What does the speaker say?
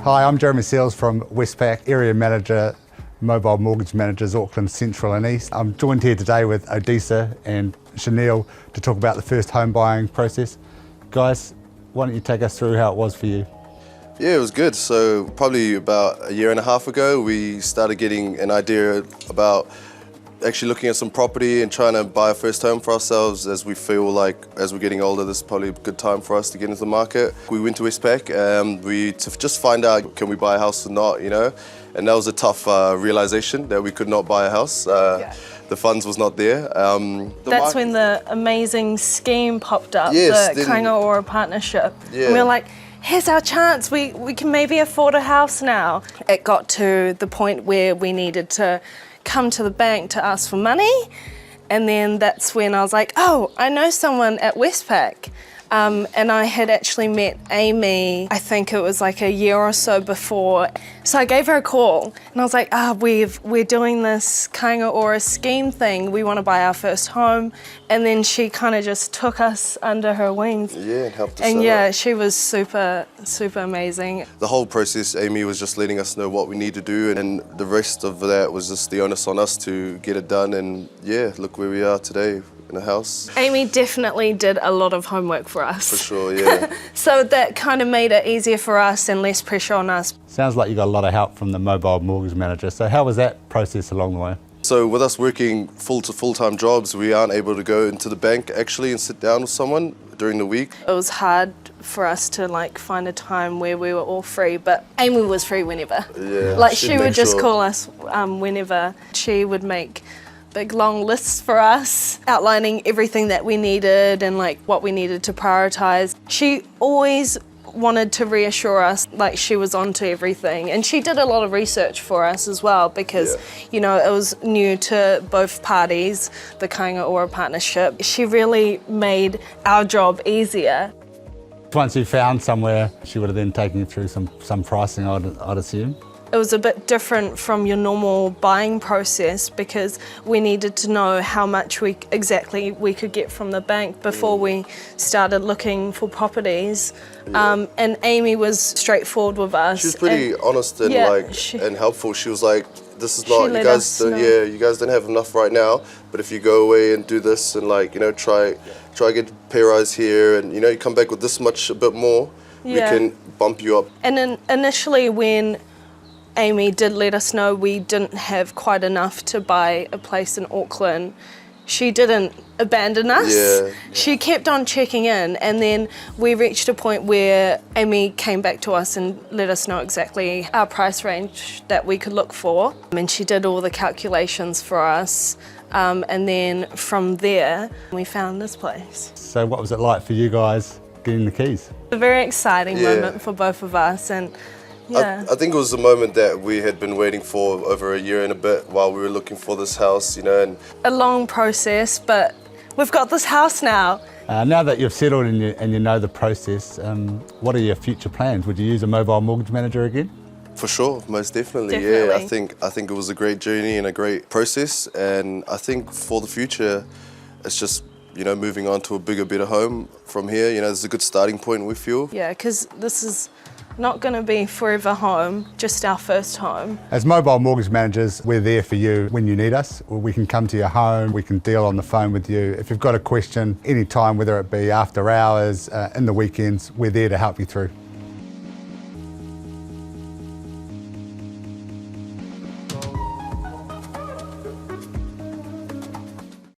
Hi, I'm Jeremy Seals from Westpac, Area Manager, Mobile Mortgage Managers, Auckland Central and East. I'm joined here today with Odessa and Shaneil to talk about the first home buying process. Guys, why don't you take us through how it was for you? Yeah, it was good. So probably about a year and a half ago, we started getting an idea about actually looking at some property and trying to buy a first home for ourselves, as we feel like as we're getting older, this is probably a good time for us to get into the market. We went to Westpac to just find out, can we buy a house or not, you know? And that was a tough realization that we could not buy a house. The funds was not there. That's when the amazing scheme popped up, yes, the Kainga Ora partnership. Yeah. And we were like, here's our chance, we can maybe afford a house now. It got to the point where we needed to come to the bank to ask for money, and then that's when I was like, oh, I know someone at Westpac. And I had actually met Amy, I think it was like a year or so before. So I gave her a call and I was like, we're doing this Kainga Ora scheme thing. We want to buy our first home. And then she kind of just took us under her wings. Yeah, and helped us And out. yeah, she was super, super amazing. The whole process, Amy was just letting us know what we need to do, and the rest of that was just the onus on us to get it done. And yeah, look where we are today. In a house. Amy definitely did a lot of homework for us. For sure, yeah. So that kind of made it easier for us and less pressure on us. Sounds like you got a lot of help from the mobile mortgage manager. So how was that process along the way? So with us working full-time jobs, we aren't able to go into the bank actually and sit down with someone during the week. It was hard for us to like find a time where we were all free, but Amy was free whenever. Yeah, like she would just sure. call us whenever. She would make big long lists for us, outlining everything that we needed and like what we needed to prioritize. She always wanted to reassure us like she was onto everything, and she did a lot of research for us as well, because you know, it was new to both parties, the Kainga Ora partnership. She really made our job easier. Once you found somewhere, she would have then taken you through some pricing, I'd assume. It was a bit different from your normal buying process, because we needed to know how much exactly we could get from the bank before we started looking for properties. And Amy was straightforward with us. She was pretty honest and and helpful. She was like, "This is not you guys. You guys don't have enough right now. But if you go away and do this and like try get pay rise here, and you come back with this much a bit more, we can bump you up." And then initially when Amy did let us know we didn't have quite enough to buy a place in Auckland, she didn't abandon us. Yeah. She kept on checking in, and then we reached a point where Amy came back to us and let us know exactly our price range that we could look for. And she did all the calculations for us. And then from there, we found this place. So what was it like for you guys getting the keys? A very exciting moment for both of us. And I think it was a moment that we had been waiting for over a year and a bit while we were looking for this house, and a long process, but we've got this house now. Now that you've settled and you know the process, what are your future plans? Would you use a mobile mortgage manager again? For sure, most definitely. Definitely. Yeah, I think it was a great journey and a great process, and I think for the future, it's just moving on to a bigger, better home from here. This is a good starting point, we feel. Yeah, because this is not going to be forever home, just our first home. As mobile mortgage managers, we're there for you when you need us. We can come to your home, we can deal on the phone with you. If you've got a question, anytime, whether it be after hours, in the weekends, we're there to help you through.